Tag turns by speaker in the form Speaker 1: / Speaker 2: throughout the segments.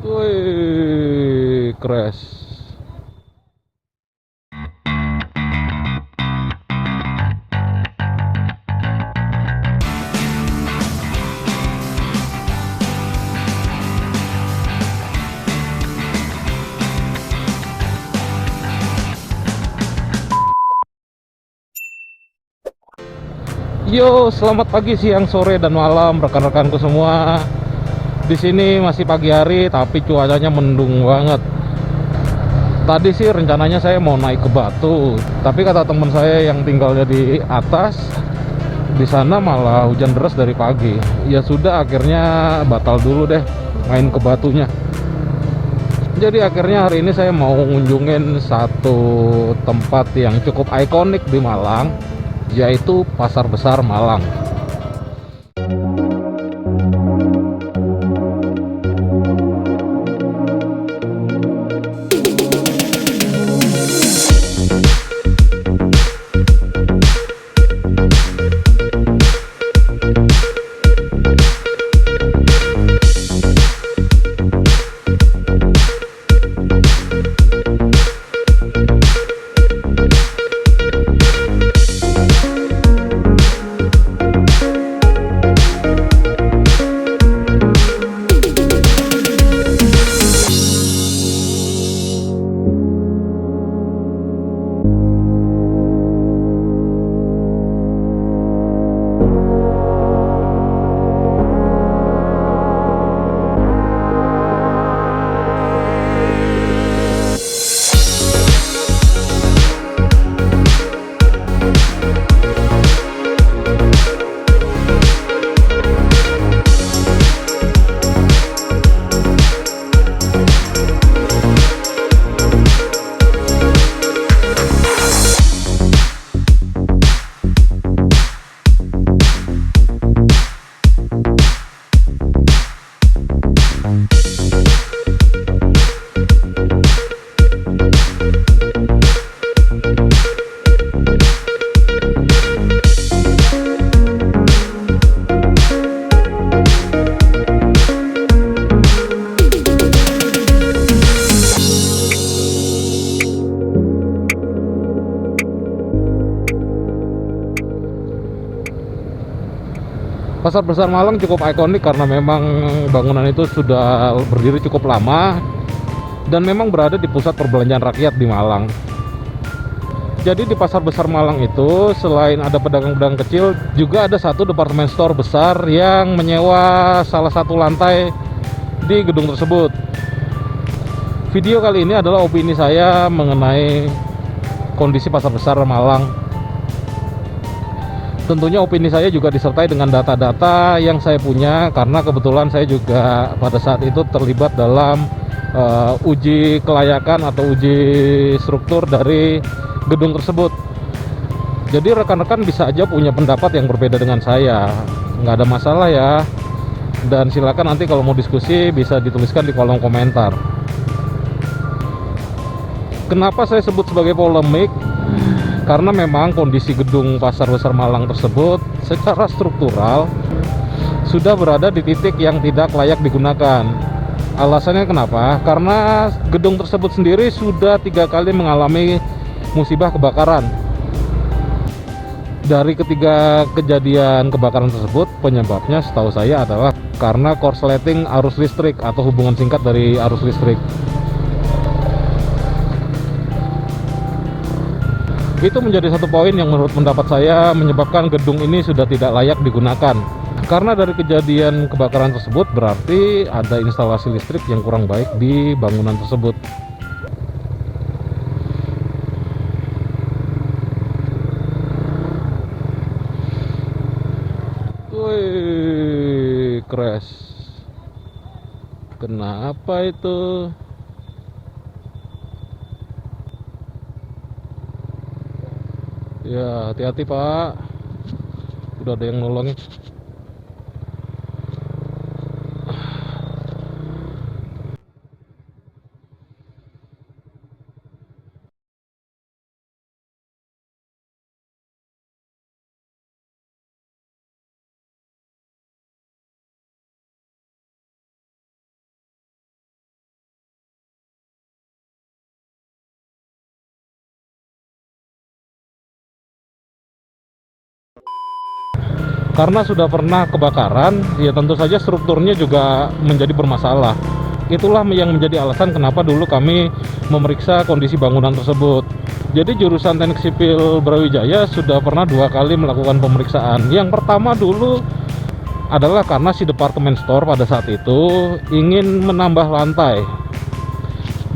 Speaker 1: Wih, crash. Yo, selamat pagi, siang, sore, dan malam rekan-rekanku semua. Di sini masih pagi hari, tapi cuacanya mendung banget. Tadi sih rencananya saya mau naik ke Batu, tapi kata teman saya yang tinggalnya di atas, di sana malah hujan deras dari pagi. Ya sudah, akhirnya batal dulu deh main ke Batunya. Jadi akhirnya hari ini saya mau ngunjungin satu tempat yang cukup ikonik di Malang, yaitu Pasar Besar Malang. Pasar Besar Malang cukup ikonik karena memang bangunan itu sudah berdiri cukup lama dan memang berada di pusat perbelanjaan rakyat di Malang. Jadi di Pasar Besar Malang itu selain ada pedagang-pedagang kecil, juga ada satu departemen store besar yang menyewa salah satu lantai di gedung tersebut. Video kali ini adalah opini saya mengenai kondisi Pasar Besar Malang. Tentunya opini saya juga disertai dengan data-data yang saya punya, karena kebetulan saya juga pada saat itu terlibat dalam uji kelayakan atau uji struktur dari gedung tersebut. Jadi rekan-rekan bisa aja punya pendapat yang berbeda dengan saya, nggak ada masalah ya. Dan silakan nanti kalau mau diskusi bisa dituliskan di kolom komentar. Kenapa saya sebut sebagai polemik? Karena memang kondisi gedung Pasar Besar Malang tersebut secara struktural sudah berada di titik yang tidak layak digunakan. Alasannya kenapa? Karena gedung tersebut sendiri sudah 3 kali mengalami musibah kebakaran. Dari ketiga kejadian kebakaran tersebut, penyebabnya setahu saya adalah karena korsleting arus listrik atau hubungan singkat dari arus listrik. Itu menjadi satu poin yang menurut pendapat saya menyebabkan gedung ini sudah tidak layak digunakan. Karena dari kejadian kebakaran tersebut berarti ada instalasi listrik yang kurang baik di bangunan tersebut. Wih, crash. Kenapa itu? Ya, hati-hati Pak. Udah ada yang nolongin. Karena sudah pernah kebakaran, ya tentu saja strukturnya juga menjadi bermasalah. Itulah yang menjadi alasan kenapa dulu kami memeriksa kondisi bangunan tersebut. Jadi jurusan Teknik Sipil Brawijaya sudah pernah 2 kali melakukan pemeriksaan. Yang pertama dulu adalah karena si departemen store pada saat itu ingin menambah lantai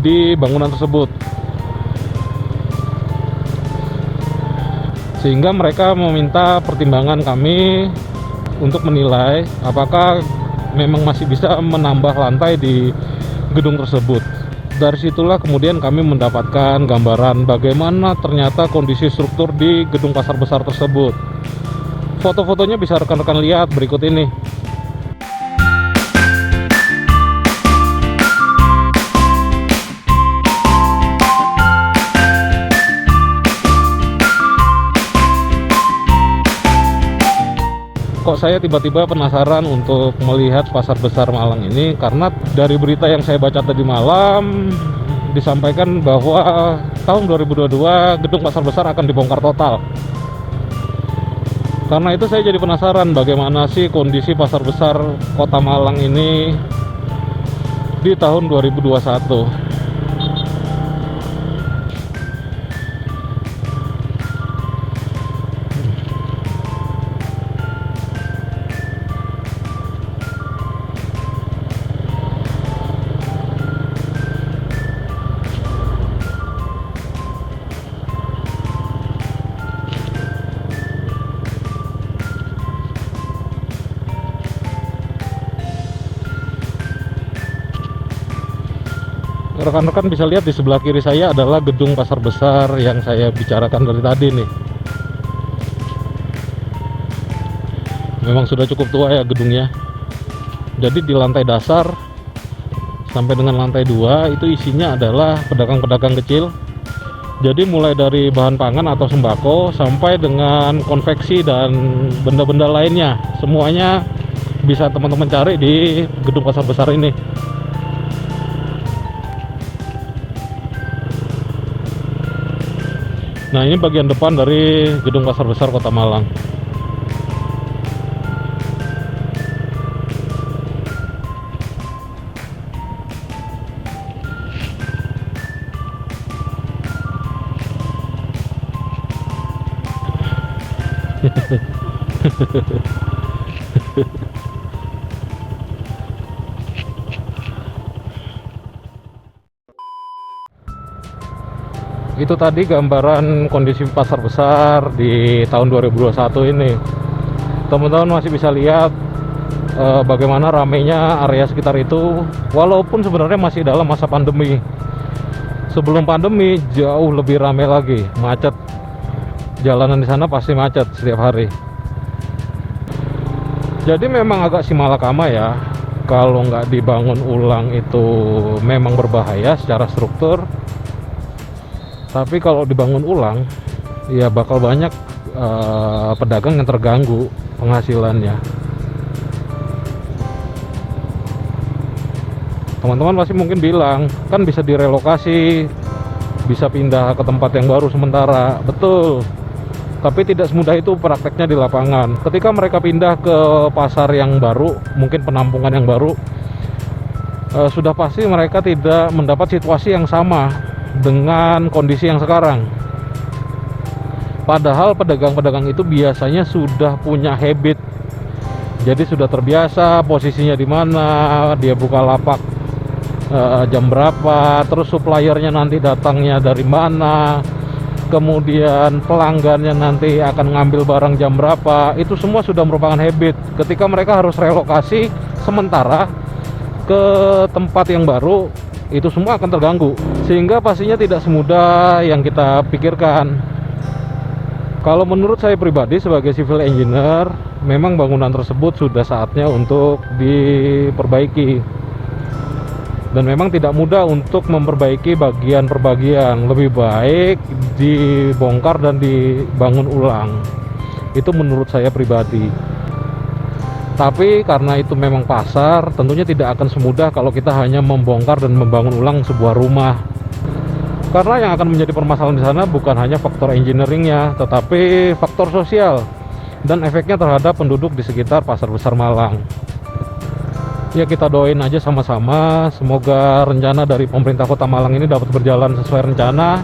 Speaker 1: di bangunan tersebut, sehingga mereka meminta pertimbangan kami untuk menilai apakah memang masih bisa menambah lantai di gedung tersebut. Dari situlah kemudian kami mendapatkan gambaran bagaimana ternyata kondisi struktur di gedung pasar besar tersebut. Foto-fotonya bisa rekan-rekan lihat berikut ini. Kok saya tiba-tiba penasaran untuk melihat pasar besar Malang ini, karena dari berita yang saya baca tadi malam disampaikan bahwa tahun 2022 gedung pasar besar akan dibongkar total. Karena itu saya jadi penasaran bagaimana sih kondisi pasar besar Kota Malang ini di tahun 2021. Rekan-rekan bisa lihat di sebelah kiri saya adalah gedung pasar besar yang saya bicarakan dari tadi nih. Memang sudah cukup tua ya gedungnya. Jadi di lantai dasar sampai dengan lantai 2 itu isinya adalah pedagang-pedagang kecil. Jadi mulai dari bahan pangan atau sembako sampai dengan konveksi dan benda-benda lainnya, semuanya bisa teman-teman cari di gedung pasar besar ini. Nah, ini bagian depan dari gedung pasar besar Kota Malang. Itu tadi gambaran kondisi pasar besar di tahun 2021 ini. Teman-teman masih bisa lihat bagaimana ramainya area sekitar itu, walaupun sebenarnya masih dalam masa pandemi. Sebelum pandemi jauh lebih ramai lagi, macet. Jalanan di sana pasti macet setiap hari. Jadi memang agak simalakama ya, kalau nggak dibangun ulang itu memang berbahaya secara struktur. Tapi kalau dibangun ulang, ya bakal banyak pedagang yang terganggu penghasilannya. Teman-teman pasti mungkin bilang, kan bisa direlokasi, bisa pindah ke tempat yang baru sementara. Betul, tapi tidak semudah itu prakteknya di lapangan. Ketika mereka pindah ke pasar yang baru, mungkin penampungan yang baru, sudah pasti mereka tidak mendapat situasi yang sama dengan kondisi yang sekarang. Padahal pedagang-pedagang itu biasanya sudah punya habit, jadi sudah terbiasa posisinya di mana, dia buka lapak jam berapa, terus suppliernya nanti datangnya dari mana, kemudian pelanggannya nanti akan ngambil barang jam berapa. Itu semua sudah merupakan habit. Ketika mereka harus relokasi sementara ke tempat yang baru, itu semua akan terganggu, sehingga pastinya tidak semudah yang kita pikirkan. Kalau menurut saya pribadi sebagai civil engineer, memang bangunan tersebut sudah saatnya untuk diperbaiki, dan memang tidak mudah untuk memperbaiki bagian per bagian. Lebih baik dibongkar dan dibangun ulang, itu menurut saya pribadi. Tapi karena itu memang pasar, tentunya tidak akan semudah kalau kita hanya membongkar dan membangun ulang sebuah rumah. Karena yang akan menjadi permasalahan di sana bukan hanya faktor engineeringnya, tetapi faktor sosial. dan efeknya terhadap penduduk di sekitar Pasar Besar Malang. Ya, kita doain aja sama-sama, semoga rencana dari pemerintah Kota Malang ini dapat berjalan sesuai rencana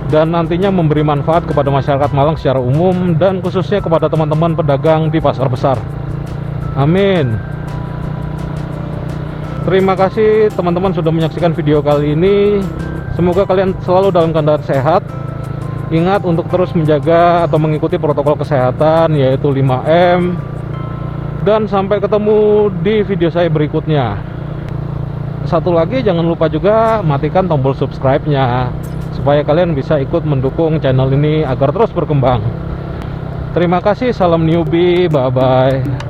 Speaker 1: dan nantinya memberi manfaat kepada masyarakat Malang secara umum dan khususnya kepada teman-teman pedagang di pasar besar. Amin. Terima kasih teman-teman sudah menyaksikan video kali ini. Semoga kalian selalu dalam keadaan sehat. Ingat untuk terus menjaga atau mengikuti protokol kesehatan, yaitu 5M. Dan sampai ketemu di video saya berikutnya. Satu lagi, jangan lupa juga matikan tombol subscribe-nya supaya kalian bisa ikut mendukung channel ini agar terus berkembang. Terima kasih, salam newbie, bye-bye.